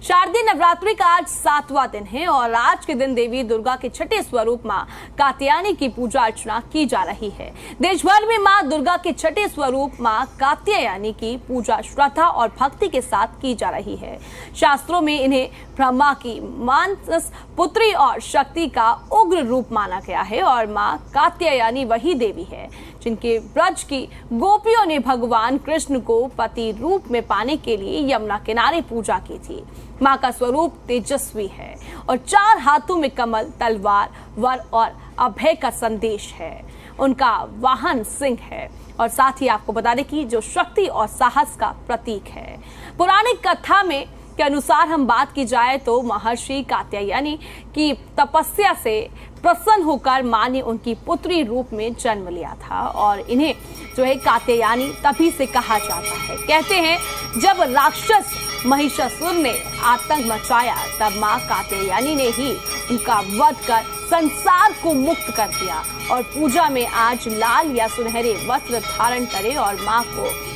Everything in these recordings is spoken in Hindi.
शारदीय नवरात्रि का आज 7वां दिन है और आज के दिन देवी दुर्गा के छठे स्वरूप मां कात्यायनी की पूजा अर्चना की जा रही है। देश भर में मां दुर्गा के छठे स्वरूप मां कात्यायनी की पूजा श्रद्धा और भक्ति के साथ की जा रही है। शास्त्रों में इन्हें ब्रह्मा की मानस पुत्री और शक्ति का उग्र रूप माना गया है और मां कात्यायनी वही देवी है जिनके ब्रज की गोपियों ने भगवान कृष्ण को पति रूप में पाने के लिए यमुना किनारे पूजा की थी। मां का स्वरूप तेजस्वी है और 4 हाथों में कमल, तलवार, वर और अभय का संदेश है। उनका वाहन सिंह है और साथ ही आपको बता दें कि जो शक्ति और साहस का प्रतीक है। पौराणिक कथा में के अनुसार हम बात की जाए तो महर्षि कात्यायनी की तपस्या से प्रसन्न होकर मां ने उनकी पुत्री रूप में जन्म लिया था और इन्हें जो है कात्यायनी तभी से कहा जाता है। कहते हैं जब राक्षस महिषासुर ने आतंक मचाया तब मां कात्यायनी ने ही उनका वध कर संसार को मुक्त कर दिया और पूजा में आज लाल या सुनहरे वस्त्र धारण करें और मां को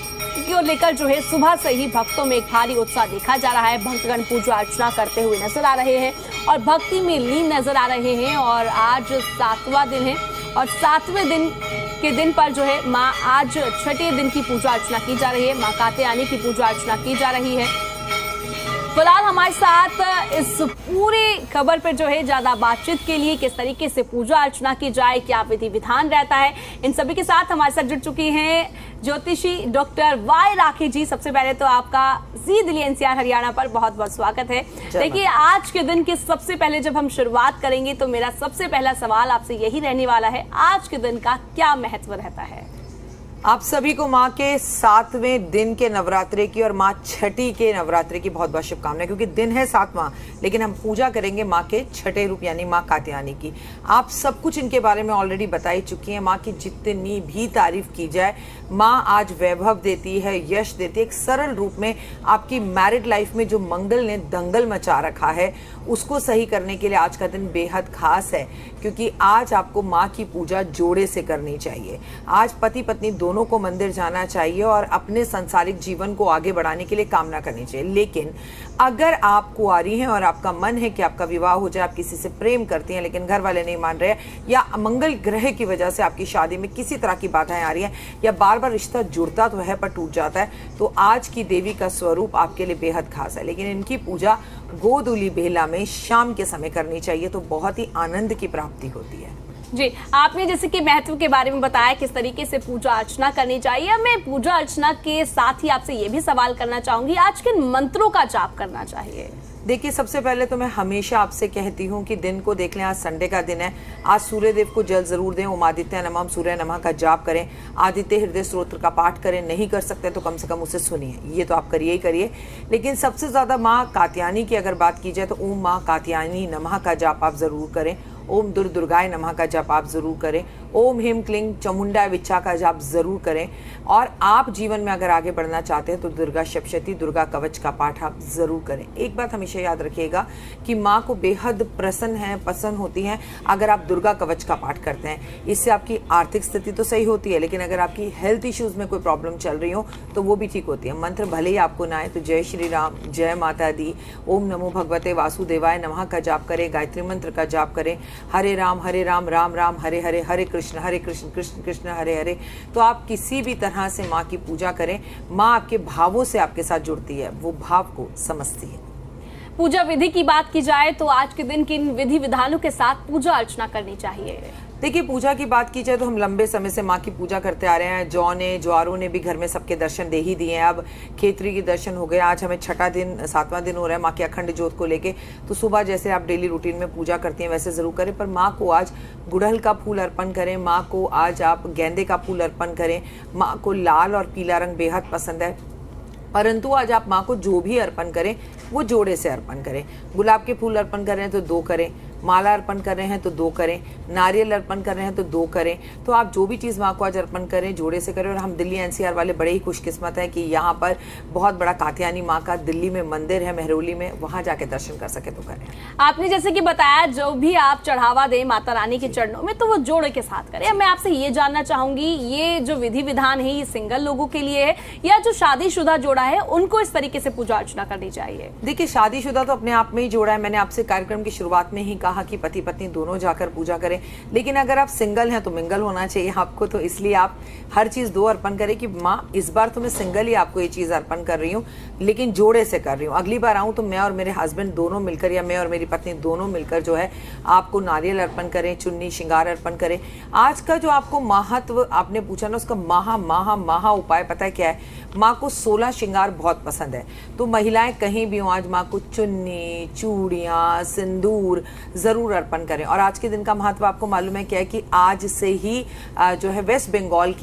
लेकर जो है सुबह से ही भक्तों में एक भारी उत्साह देखा जा रहा है। भक्तगण पूजा अर्चना करते हुए नजर आ रहे हैं और भक्ति में लीन नजर आ रहे हैं और आज 7वां दिन है और 7वें दिन के दिन पर जो है मां आज छठे दिन की पूजा अर्चना की जा रही है। मां कात्यायनी की पूजा अर्चना की जा रही है। फिलहाल हमारे साथ इस पूरे खबर पर जो है ज्यादा बातचीत के लिए किस तरीके से पूजा अर्चना की जाए, क्या विधि विधान रहता है, इन सभी के साथ हमारे साथ जुड़ चुकी हैं ज्योतिषी डॉक्टर वाई राखी जी। सबसे पहले तो आपका जी दिल्ली एनसीआर हरियाणा पर बहुत बहुत स्वागत है। देखिए आज के दिन की सबसे पहले जब हम शुरुआत करेंगे तो मेरा सबसे पहला सवाल आपसे यही रहने वाला है, आज के दिन का क्या महत्व रहता है? आप सभी को माँ के 7वें दिन के नवरात्रि की और माँ छठी के नवरात्रि की बहुत बहुत शुभकामनाएं, क्योंकि दिन है 7वां लेकिन हम पूजा करेंगे माँ के छठे रूप यानी माँ कात्यायनी की। आप सब कुछ इनके बारे में ऑलरेडी बता ही चुकी हैं। माँ की जितनी भी तारीफ की जाए, माँ आज वैभव देती है, यश देती है। एक सरल रूप में आपकी मैरिड लाइफ में जो मंगल ने दंगल मचा रखा है उसको सही करने के लिए आज का दिन बेहद खास है, क्योंकि आज आपको माँ की पूजा जोड़े से करनी चाहिए। आज पति पत्नी दोनों को मंदिर जाना चाहिए और अपने सांसारिक जीवन को आगे बढ़ाने के लिए कामना करनी चाहिए। लेकिन अगर आप कुंवारी हैं और आपका मन है कि आपका विवाह हो जाए, आप किसी से प्रेम करती हैं लेकिन घर वाले नहीं मान रहे या मंगल ग्रह की वजह से आपकी शादी में किसी तरह की बाधाएं आ रही हैं या बार बार रिश्ता जुड़ता तो है पर टूट जाता है, तो आज की देवी का स्वरूप आपके लिए बेहद खास है। लेकिन इनकी पूजा गोधूली बेला में शाम के समय करनी चाहिए तो बहुत ही आनंद की प्राप्ति होती है। जी, आपने जैसे कि महत्व के बारे में बताया किस तरीके से पूजा अर्चना करनी चाहिए। मैं पूजा अर्चना के साथ ही आपसे ये भी सवाल करना चाहूंगी, आज किन मंत्रों का जाप करना चाहिए? देखिए, सबसे पहले तो मैं हमेशा आपसे कहती हूँ कि दिन को देख लें। आज संडे का दिन है, आज सूर्य देव को जल जरूर दें। ओम आदित्य नमः सूर्य नमः का जाप करें, आदित्य हृदय स्तोत्र का पाठ करें। नहीं कर सकते तो कम से कम उसे सुनिए, ये तो आप करिए ही करिए। लेकिन सबसे ज्यादा माँ कात्यायनी की अगर बात की जाए तो ओम माँ कात्यायनी नमः का जाप आप जरूर करें। ओम दुर्गाय नमः का जाप आप जरूर करें। ओम ह्रीं क्लीं चामुंडाय विच्चा का जाप जरूर करें। और आप जीवन में अगर आगे बढ़ना चाहते हैं तो दुर्गा सप्तशती, दुर्गा कवच का पाठ आप जरूर करें। एक बात हमेशा याद रखिएगा कि माँ को बेहद प्रसन्न है, पसंद होती हैं अगर आप दुर्गा कवच का पाठ करते हैं। इससे आपकी आर्थिक स्थिति तो सही होती है, लेकिन अगर आपकी हेल्थ इश्यूज में कोई प्रॉब्लम चल रही हो तो वो भी ठीक होती है। मंत्र भले ही आपको ना आए तो जय श्री राम, जय माता दी, ओम नमो भगवते वासुदेवाय नमः का जाप करें, गायत्री मंत्र का जाप करें, हरे राम राम राम हरे हरे, हरे कृष्ण कृष्ण कृष्ण हरे हरे। तो आप किसी भी तरह से माँ की पूजा करें। माँ आपके भावों से आपके साथ जुड़ती है, वो भाव को समझती है। पूजा विधि की बात की जाए तो आज के दिन किन विधि विधानों के साथ पूजा अर्चना करनी चाहिए? देखिए, पूजा की बात की जाए तो हम लंबे समय से माँ की पूजा करते आ रहे हैं। जौ ने, ज्वारों ने भी घर में सबके दर्शन दे ही दिए हैं। अब खेतरी के दर्शन हो गए। आज हमें छठा दिन 7वां दिन हो रहा है माँ की अखंड ज्योत को लेके। तो सुबह जैसे आप डेली रूटीन में पूजा करती हैं वैसे जरूर करें, पर माँ को आज गुड़हल का फूल अर्पण करें। माँ को आज आप गेंदे का फूल अर्पण करें। माँ को लाल और पीला रंग बेहद पसंद है, परंतु आज आप माँ को जो भी अर्पण करें वो जोड़े से अर्पण करें। गुलाब के फूल अर्पण करें तो 2 करें, माला अर्पण कर रहे हैं तो 2 करें, नारियल अर्पण कर रहे हैं तो 2 करें। तो आप जो भी चीज़ माँ को आज अर्पण करें जोड़े से करें। और हम दिल्ली एनसीआर वाले बड़े ही खुशकिस्मत हैं कि यहाँ पर बहुत बड़ा कात्यायनी माँ का दिल्ली में मंदिर है, मेहरौली में, वहाँ जाके दर्शन कर सके तो करें। आपने जैसे कि बताया जो भी आप चढ़ावा दें माता रानी के चरणों में तो वो जोड़े के साथ करें। मैं आपसे ये जानना चाहूंगी, ये जो विधि विधान है ये सिंगल लोगों के लिए है या जो शादीशुदा जोड़ा है उनको इस तरीके से पूजा अर्चना करनी चाहिए? देखिए, शादीशुदा तो अपने आप में ही जोड़ा है। मैंने आपसे कार्यक्रम की शुरुआत में ही कहा कि पति पत्नी दोनों जाकर पूजा करें, लेकिन अगर आप सिंगल हैं तो मिंगल होना चाहिए आपको। तो इसलिए आप हर चीज 2 अर्पण करें कि माँ इस बार तो मैं सिंगल ही आपको ये चीज अर्पण कर रही हूँ, लेकिन जोड़े से कर रही हूँ। अगली बार आऊँ तो मैं और मेरे हस्बैंड दोनों मिलकर या मैं और मेरी पत्नी दोनों मिलकर जो है आपको नारियल अर्पण करें, चुन्नी श्रृंगार अर्पण करें। आज का जो आपको महत्व आपने पूछा ना, उसका महा उपाय पता है क्या है? माँ को 16 श्रृंगार बहुत पसंद है। तो महिलाएं कहीं भी हो, आज माँ को चुन्नी, चूड़ियाँ, सिंदूर जरूर अर्पण करें। और आज के दिन का महत्व आपको मालूम है क्या है कि आज से ही जो है वेस्ट बंगाल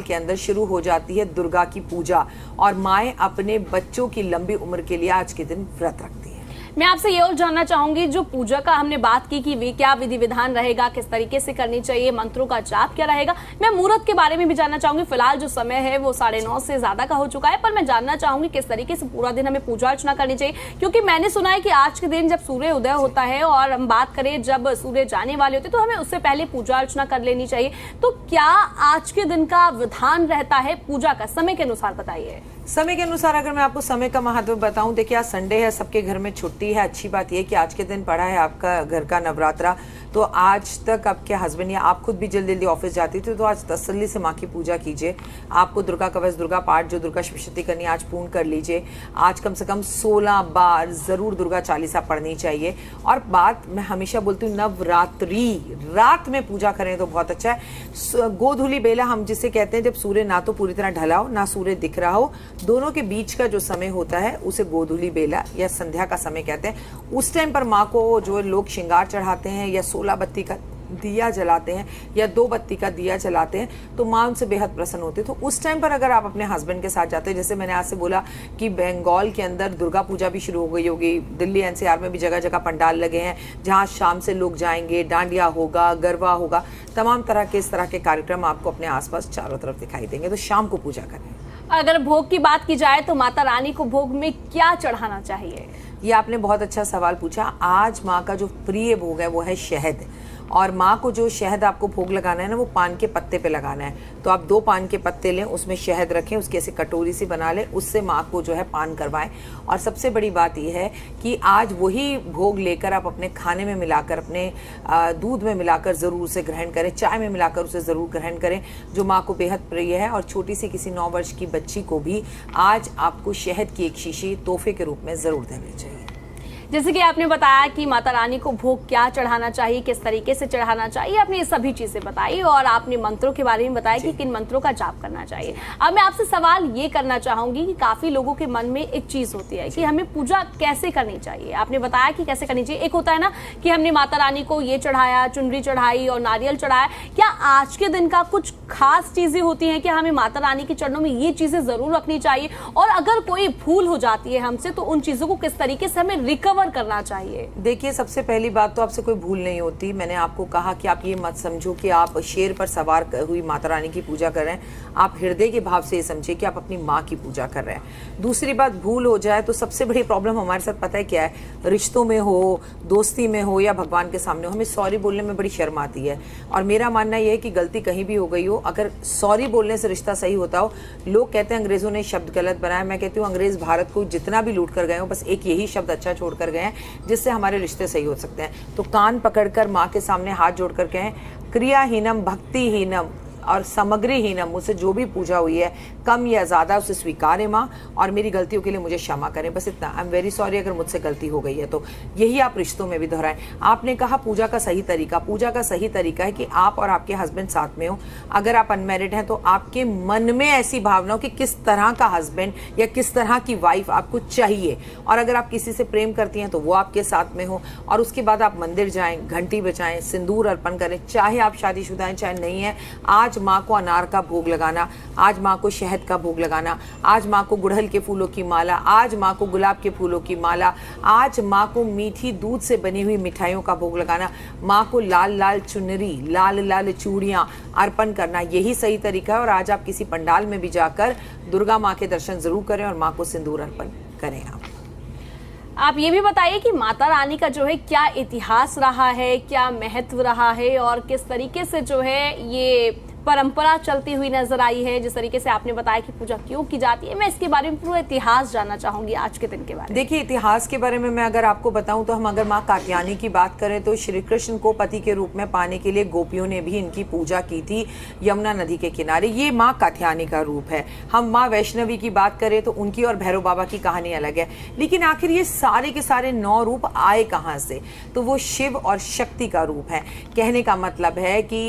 के अंदर शुरू हो जाती है दुर्गा की पूजा, और माएँ अपने बच्चों की लंबी उम्र के लिए आज के दिन व्रत रखती है। मैं आपसे ये और जानना चाहूंगी, जो पूजा का हमने बात की कि वे क्या विधि विधान रहेगा, किस तरीके से करनी चाहिए, मंत्रों का जाप क्या रहेगा, मैं मुहूर्त के बारे में भी जानना चाहूंगी। फिलहाल जो समय है वो 9:30 से ज्यादा का हो चुका है, पर मैं जानना चाहूंगी किस तरीके से पूरा दिन हमें पूजा अर्चना करनी चाहिए, क्योंकि मैंने सुना है कि आज के दिन जब सूर्य उदय होता है और हम बात करें जब सूर्य जाने वाले होते तो हमें उससे पहले पूजा अर्चना कर लेनी चाहिए। तो क्या आज के दिन का विधान रहता है पूजा का? समय के अनुसार बताइए। समय के अनुसार अगर मैं आपको समय का महत्व बताऊं, देखिए आज संडे है, सबके घर में छुट्टी है। अच्छी बात यह कि आज के दिन पड़ा है आपका घर का नवरात्रा, तो आज तक आपके हस्बैंड या आप खुद भी जल्दी जल्दी ऑफिस जाती थी, तो आज तसल्ली से माँ की पूजा कीजिए। आपको दुर्गा कवच, दुर्गा पाठ, जो दुर्गा सप्तशती करनी है आज पूर्ण कर लीजिए। आज कम से कम 16 बार जरूर दुर्गा चालीसा पढ़नी चाहिए। और बात मैं हमेशा बोलती हूँ, नवरात्रि रात में पूजा करें तो बहुत अच्छा है। गोधूली बेला हम जिसे कहते हैं, जब सूर्य ना तो पूरी तरह ढला हो ना सूर्य दिख रहा हो, दोनों के बीच का जो समय होता है उसे गोधूली बेला या संध्या का समय कहते हैं। उस टाइम पर माँ को जो लोग श्रृंगार चढ़ाते हैं या 16 बत्ती का दिया जलाते हैं या 2 बत्ती का दिया जलाते हैं, तो माँ उनसे बेहद प्रसन्न होती है। तो उस टाइम पर अगर आप अपने हस्बैंड के साथ जाते हैं, जैसे मैंने आज से बोला कि बंगाल के अंदर दुर्गा पूजा भी शुरू हो गई होगी, दिल्ली एनसीआर में भी जगह जगह पंडाल लगे हैं जहाँ शाम से लोग जाएंगे, डांडिया होगा, गरबा होगा, तमाम तरह के इस तरह के कार्यक्रम आपको अपने आसपास चारों तरफ दिखाई देंगे। तो शाम को पूजा करें। अगर भोग की बात की जाए तो माता रानी को भोग में क्या चढ़ाना चाहिए? ये आपने बहुत अच्छा सवाल पूछा। आज माँ का जो प्रिय भोग है वो है शहद, और माँ को जो शहद आपको भोग लगाना है ना, वो पान के पत्ते पे लगाना है। तो आप 2 पान के पत्ते लें, उसमें शहद रखें, उसकी ऐसी कटोरी सी बना लें, उससे माँ को जो है पान करवाएं। और सबसे बड़ी बात यह है कि आज वही भोग लेकर आप अपने खाने में मिलाकर, अपने दूध में मिलाकर ज़रूर उसे ग्रहण करें, चाय में मिलाकर उसे ज़रूर ग्रहण करें, जो माँ को बेहद प्रिय है। और छोटी सी किसी 9 वर्ष की बच्ची को भी आज आपको शहद की एक शीशी तोहफे के रूप में ज़रूर देनी चाहिए। जैसे कि आपने बताया कि माता रानी को भोग क्या चढ़ाना चाहिए, किस तरीके से चढ़ाना चाहिए, आपने ये सभी चीजें बताई और आपने मंत्रों के बारे में बताया कि किन मंत्रों का जाप करना चाहिए। अब मैं आपसे सवाल ये करना चाहूंगी कि काफी लोगों के मन में एक चीज होती है कि हमें पूजा कैसे करनी चाहिए। आपने बताया कि कैसे करनी चाहिए। एक होता है ना कि हमने माता रानी को ये चढ़ाया, चुनरी चढ़ाई और नारियल चढ़ाया, क्या आज के दिन का कुछ खास चीजें होती हैं कि हमें माता रानी के चरणों में ये चीजें जरूर रखनी चाहिए, और अगर कोई भूल हो जाती है हमसे तो उन चीजों को किस तरीके से हमें रिकवर करना चाहिए? देखिए, सबसे पहली बात तो आपसे कोई भूल नहीं होती। मैंने आपको कहा कि आप ये मत समझो कि आप शेर पर सवार हुई माता रानी की पूजा कर रहे हैं। आप हृदय के भाव से ये समझिए कि आप अपनी माँ की पूजा कर रहे हैं। दूसरी बात, भूल हो जाए तो सबसे बड़ी प्रॉब्लम हमारे साथ पता है क्या है? रिश्तों में हो, दोस्ती में हो या भगवान के सामने हो, हमें सॉरी बोलने में बड़ी शर्म आती है। और मेरा मानना यह है कि गलती कहीं भी हो गई हो, अगर सॉरी बोलने से रिश्ता सही होता हो। लोग कहते हैं अंग्रेजों ने शब्द गलत बनाया, मैं कहती हूँ अंग्रेज भारत को जितना भी लूट कर गए हो, बस एक यही शब्द अच्छा छोड़ कर गए हैं जिससे हमारे रिश्ते सही हो सकते हैं। तो कान पकड़कर माँ के सामने हाथ जोड़ कर कहें, क्रियाहीनम भक्तिहीनम और सामग्रीहीनम, मुझसे जो भी पूजा हुई है कम या ज़्यादा उसे स्वीकारे माँ, और मेरी गलतियों के लिए मुझे क्षमा करें। बस इतना, आई एम वेरी सॉरी अगर मुझसे गलती हो गई है। तो यही आप रिश्तों में भी दोहराएं। आपने कहा पूजा का सही तरीका, पूजा का सही तरीका है कि आप और आपके हस्बैंड साथ में हो। अगर आप अनमैरिड हैं तो आपके मन में ऐसी भावना हो कि किस तरह का हस्बैंड या किस तरह की वाइफ आपको चाहिए, और अगर आप किसी से प्रेम करती हैं तो वो आपके साथ में हो। और उसके बाद आप मंदिर जाएं, घंटी बजाएं, सिंदूर अर्पण करें, चाहे आप शादीशुदा हैं चाहे नहीं है। आज आज माँ को अनार का भोग लगाना, आज माँ को शहद का भोग लगाना, आज माँ को गुड़हल के फूलों की माला, आज माँ को गुलाब के फूलों की माला, आज माँ को मीठी दूध से बनी हुई मिठाइयों का भोग लगाना, माँ को लाल लाल चुनरी, लाल लाल चूड़ियाँ अर्पण करना, यही सही तरीका है। और आज आप किसी पंडाल में भी जाकर दुर्गा माँ के दर्शन जरूर करें और माँ को सिंदूर अर्पण करें। आप ये भी बताइए कि माता रानी का जो है क्या इतिहास रहा है, क्या महत्व रहा है और किस तरीके से जो है ये परंपरा चलती हुई नजर आई है। जिस तरीके से आपने बताया कि पूजा क्यों की जाती है, मैं इसके बारे में पूरा इतिहास जानना चाहूंगी आज के दिन के बारे में। देखिए, इतिहास के बारे में मैं अगर आपको बताऊं तो हम अगर माँ कात्यायनी की बात करें तो श्री कृष्ण को पति के रूप में पाने के लिए गोपियों ने भी इनकी पूजा की थी यमुना नदी के किनारे। ये माँ कात्यायनी का रूप है। हम माँ वैष्णवी की बात करें तो उनकी और भैरव बाबा की कहानी अलग है। लेकिन आखिर ये सारे के सारे 9 रूप आए कहाँ से? तो वो शिव और शक्ति का रूप है। कहने का मतलब है कि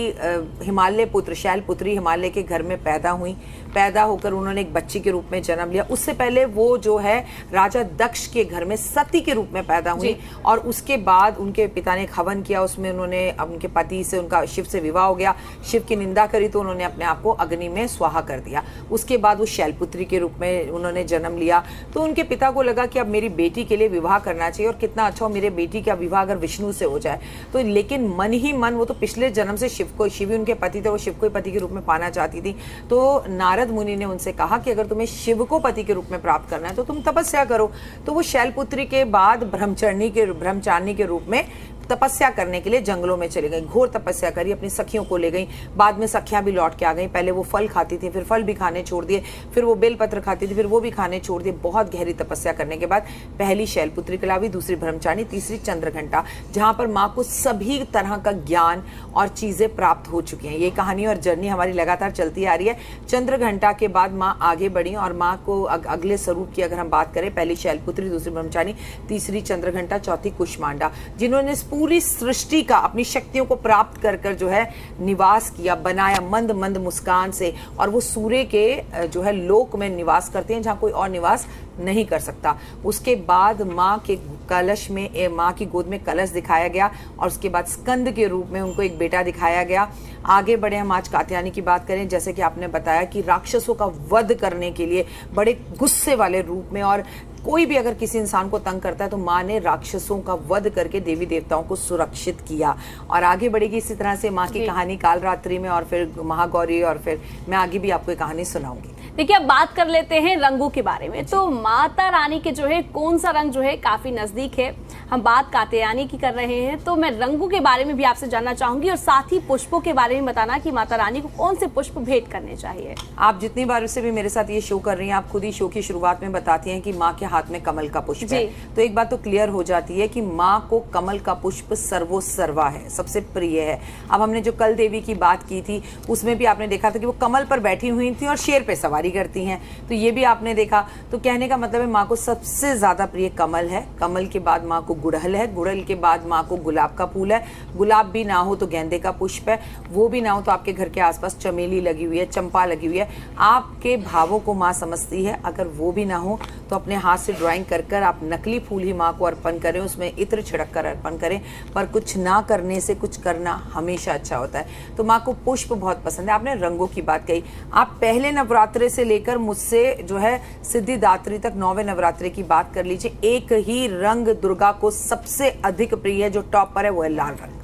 हिमालय पुत्र शैलपुत्री हिमालय के घर में पैदा हुई, पैदा होकर उन्होंने एक बच्ची के रूप में जन्म लिया। उससे पहले वो जो है राजा दक्ष के घर में सती के रूप में पैदा हुई और उसके बाद उनके पिता ने एक हवन किया, उसमें उन्होंने उनके पति से, उनका शिव से विवाह हो गया। शिव की निंदा करी तो उन्होंने अपने आप को अग्नि में स्वाहा कर दिया। उसके बाद वो शैलपुत्री के रूप में उन्होंने जन्म लिया। तो उनके पिता को लगा कि अब मेरी बेटी के लिए विवाह करना चाहिए और कितना अच्छा हो मेरे बेटी का विवाह अगर विष्णु से हो जाए। तो लेकिन मन ही मन वो तो पिछले जन्म से शिव ही उनके पति थे, वो शिव को ही पति के रूप में पाना चाहती थी। तो नारद मुनि ने उनसे कहा कि अगर तुम्हें शिव को पति के रूप में प्राप्त करना है तो तुम तपस्या करो। तो वो शैलपुत्री के बाद ब्रह्मचारिणी के रूप में तपस्या करने के लिए जंगलों में चली गई। घोर तपस्या करी, अपनी सखियों को ले गई। बाद में सखियां भी लौट के आ गई। पहले वो फल खाती थी, फिर फल भी खाने छोड़ दिए, फिर वो बेलपत्र खाती थी, फिर वो भी खाने छोड़ दिए। बहुत गहरी तपस्या करने के बाद पहली शैलपुत्री कहलावी, दूसरी ब्रह्मचारिणी, तीसरी चंद्रघंटा, जहां पर माँ को सभी तरह का ज्ञान और चीजें प्राप्त हो चुकी हैं। ये कहानी और जर्नी हमारी लगातार चलती आ रही है। चंद्रघंटा के बाद माँ आगे बढ़ी और माँ को अगले स्वरूप की अगर हम बात करें, पहली शैलपुत्री, दूसरी ब्रह्मचारिणी, तीसरी चंद्रघंटा, चौथी कुष्मांडा, जिन्होंने पूरी सृष्टि का अपनी शक्तियों को प्राप्त कर कर जो है निवास किया, बनाया मंद मंद मुस्कान से। और वो सूर्य के जो है लोक में निवास करते हैं जहां कोई और निवास नहीं कर सकता। उसके बाद माँ के कलश में, माँ की गोद में कलश दिखाया गया और उसके बाद स्कंद के रूप में उनको एक बेटा दिखाया गया। आगे बढ़े, हम आज कात्यायनी की बात करें, जैसे कि आपने बताया कि राक्षसों का वध करने के लिए बड़े गुस्से वाले रूप में, और कोई भी अगर किसी इंसान को तंग करता है तो माँ ने राक्षसों का वध करके देवी देवताओं को सुरक्षित किया। और आगे बढ़ेगी इसी तरह से माँ की कहानी कालरात्रि में, और फिर महागौरी, और फिर मैं आगे भी आपको कहानी सुनाऊंगी। देखिए, अब बात कर लेते हैं रंगों के बारे में। तो माता रानी के जो है कौन सा रंग जो है काफी नजदीक है। हम बात कात्यायनी की कर रहे हैं तो मैं रंगों के बारे में भी आपसे जानना चाहूंगी और साथ ही पुष्पों के बारे में बताना कि माता रानी को कौन से पुष्प भेंट करने चाहिए। आप जितनी बार से भी मेरे साथ ये शो कर रही हैं, आप खुद ही शो की शुरुआत में बताती हैं कि माँ के हाथ में कमल का पुष्प है। तो एक बात तो क्लियर हो जाती है कि माँ को कमल का पुष्प सर्वोसर्वा है, सबसे प्रिय है। अब हमने जो कल देवी की बात की थी उसमें भी आपने देखा था कि वो कमल पर बैठी हुई थी और शेर पे सवारी करती हैं, तो ये भी आपने देखा। तो कहने का मतलब है माँ को सबसे ज्यादा प्रिय कमल है। कमल के बाद माँ को गुड़हल है, गुड़हल के बाद माँ को गुलाब का फूल है, गुलाब भी ना हो तो गेंदे का पुष्प है, वो भी ना हो तो आपके घर के आसपास चमेली लगी हुई है, चंपा लगी हुई है। आपके भावों को माँ समझती है। अगर वो भी ना हो तो अपने हाथ से ड्राइंग कर कर आप नकली फूल ही माँ को अर्पण करें, उसमें इत्र छिड़क कर अर्पण करें। पर कुछ ना करने से कुछ करना हमेशा अच्छा होता है। तो माँ को पुष्प बहुत पसंद है। आपने रंगों की बात कही, आप पहले नवरात्रे से लेकर मुझसे जो है सिद्धिदात्री तक 9वें नवरात्रे की बात कर लीजिए, एक ही रंग दुर्गा को सबसे अधिक प्रिय है, जो टॉप पर है वो है लाल रंग।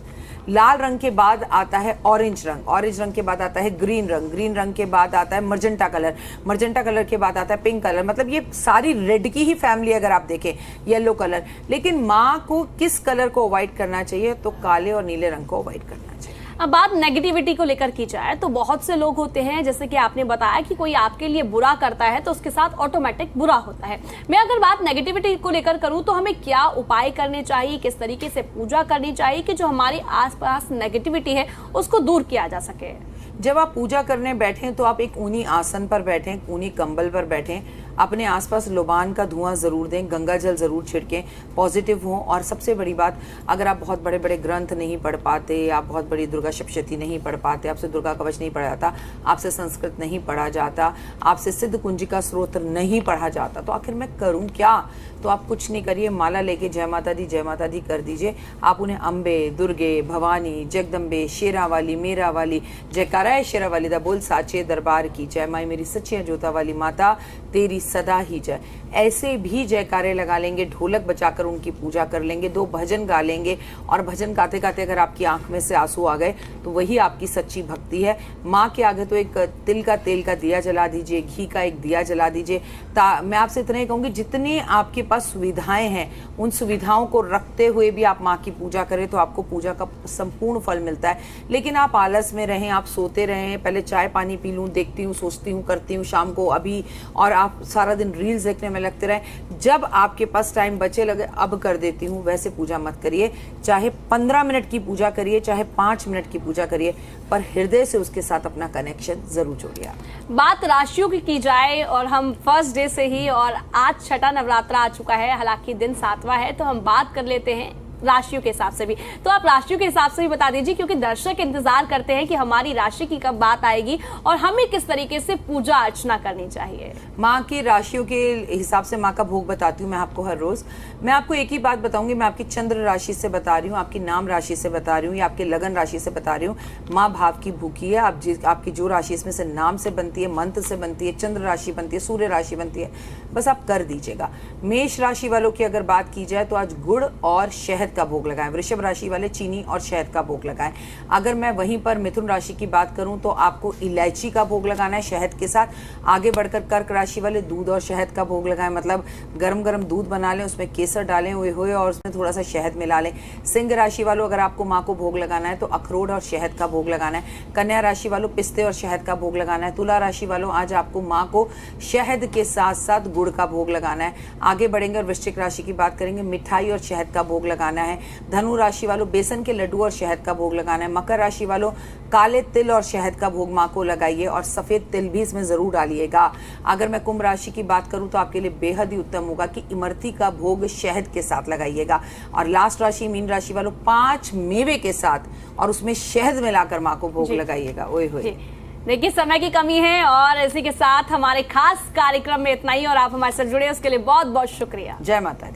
लाल रंग के बाद आता है ऑरेंज रंग, ऑरेंज रंग के बाद आता है ग्रीन रंग, ग्रीन रंग के बाद आता है मर्जेंटा कलर, मर्जेंटा कलर के बाद आता है पिंक कलर। मतलब ये सारी रेड की ही फैमिली अगर आप देखें, येलो कलर। लेकिन माँ को किस कलर को अवॉइड करना चाहिए? तो काले और नीले रंग को अवॉइड करना चाहिए। अब बात नेगेटिविटी को लेकर की जाए तो बहुत से लोग होते हैं, जैसे कि आपने बताया कि कोई आपके लिए बुरा करता है तो उसके साथ ऑटोमेटिक बुरा होता है। मैं अगर बात नेगेटिविटी को लेकर करूं तो हमें क्या उपाय करने चाहिए, किस तरीके से पूजा करनी चाहिए कि जो हमारे आसपास नेगेटिविटी है उसको दूर किया जा सके? जब आप पूजा करने बैठें तो आप एक ऊनी आसन पर बैठें, ऊनी कंबल पर बैठें। अपने आसपास लोबान का धुआं जरूर दें, गंगा जल जरूर छिड़कें, पॉजिटिव हों। और सबसे बड़ी बात, अगर आप बहुत बड़े बड़े ग्रंथ नहीं पढ़ पाते, आप बहुत बड़ी दुर्गा सप्तशती नहीं पढ़ पाते, आपसे दुर्गा कवच नहीं पढ़ा जाता, आपसे संस्कृत नहीं पढ़ा जाता, आपसे सिद्ध कुंजिका स्त्रोत्र नहीं पढ़ा जाता, तो आखिर मैं करूं क्या? तो आप कुछ नहीं करिए, माला लेके जय माता दी कर दीजिए। आप उन्हें अम्बे, दुर्गे, भवानी, जगदम्बे, शेरा वाली, मेरा वाली, जयकारा है शेरा वाली दा बोल साचे दरबार की जय, माई मेरी सच्ची जोता वाली माता तेरी सदा ही जय, ऐसे भी जयकारे लगा लेंगे, ढोलक बजाकर उनकी पूजा कर लेंगे, 2 भजन गा लेंगे। और भजन गाते गाते अगर आपकी आंख में से आंसू आ गए तो वही आपकी सच्ची भक्ति है। माँ के आगे तो एक तिल का तेल का दिया जला दीजिए, घी का एक दिया जला दीजिए। मैं आपसे इतना ही कहूंगी, जितनी आपके पास सुविधाएं हैं उन सुविधाओं को रखते हुए भी आप माँ की पूजा करें तो आपको पूजा का संपूर्ण फल मिलता है। लेकिन आप आलस में रहें, आप सोते रहें, पहले चाय पानी पी लूं, देखती हूँ, सोचती हूँ, करती हूँ शाम को अभी, और आप सारा दिन रील्स देखने में लगते रहें। जब आपके पास टाइम बचे लगे अब कर देती हूँ, वैसे पूजा मत करिए। चाहे 15 मिनट की पूजा करिए, चाहे 5 मिनट की पूजा करिए, पर हृदय से उसके साथ अपना कनेक्शन जरूर जोड़िए। बात राशियों की जाए और हम फर्स्ट डे से ही, और आज छठा नवरात्रा आ चुका है, हालांकि दिन 7वां है, तो हम बात कर लेते हैं राशियों के हिसाब से भी। तो आप राशियों के हिसाब से भी बता दीजिए, क्योंकि दर्शक इंतजार करते हैं कि हमारी राशि की कब बात आएगी और हमें किस तरीके से पूजा अर्चना करनी चाहिए। माँ की राशियों के हिसाब से माँ का भोग बताती हूँ मैं आपको हर रोज। मैं आपको एक ही बात बताऊंगी, मैं आपकी चंद्र राशि से बता रही हूँ, आपकी नाम राशि से बता रही हूँ, या आपके लगन राशि से बता रही हूँ। माँ भाव की भूखी है। आपकी जो राशि इसमें से नाम से बनती है, मंत्र से बनती है, चंद्र राशि बनती है, सूर्य राशि बनती है, बस आप कर दीजिएगा। मेष राशि वालों की अगर बात की जाए तो आज गुड़ और शहद का भोग लगाएं। वृषभ राशि वाले चीनी और शहद का भोग लगाएं। अगर मैं वहीं पर मिथुन राशि की बात करूं तो आपको इलायची का भोग लगाना है शहद के साथ। आगे बढ़कर कर्क राशि वाले दूध और शहद का भोग लगाएं, मतलब गरम गरम दूध बना लें, उसमें केसर डालें हुए और उसमें थोड़ा सा शहद मिला लें। सिंह राशि वालों अगर आपको माँ को भोग लगाना है तो अखरोट और शहद का भोग लगाना है। कन्या राशि वालों पिस्ते और शहद का भोग लगाना है। तुला राशि वालों आज आपको माँ को शहद के साथ साथ गुड़ का भोग लगाना है। आगे बढ़ेंगे और वृश्चिक राशि की बात करेंगे, मिठाई और शहद का भोग लगाना है। धनु राशि वालों बेसन के लड्डू और शहद का भोग लगाना है। मकर राशि वालों काले तिल और शहद का भोग माँ को लगाइए और सफेद तिल भी इसमें जरूर डालिएगा। अगर मैं कुंभ राशि की बात करूं तो आपके लिए बेहद ही उत्तम होगा कि इमरती का भोग शहद के साथ लगाइएगा। और लास्ट राशि मीन राशि वालों 5 मेवे के साथ और उसमें शहद मिलाकर माँ को भोग लगाइएगा। ओए होए। देखिए समय की कमी है और इसी के साथ हमारे खास कार्यक्रम में इतना ही, और आप हमारे साथ जुड़े उसके लिए बहुत बहुत शुक्रिया। जय माता दी।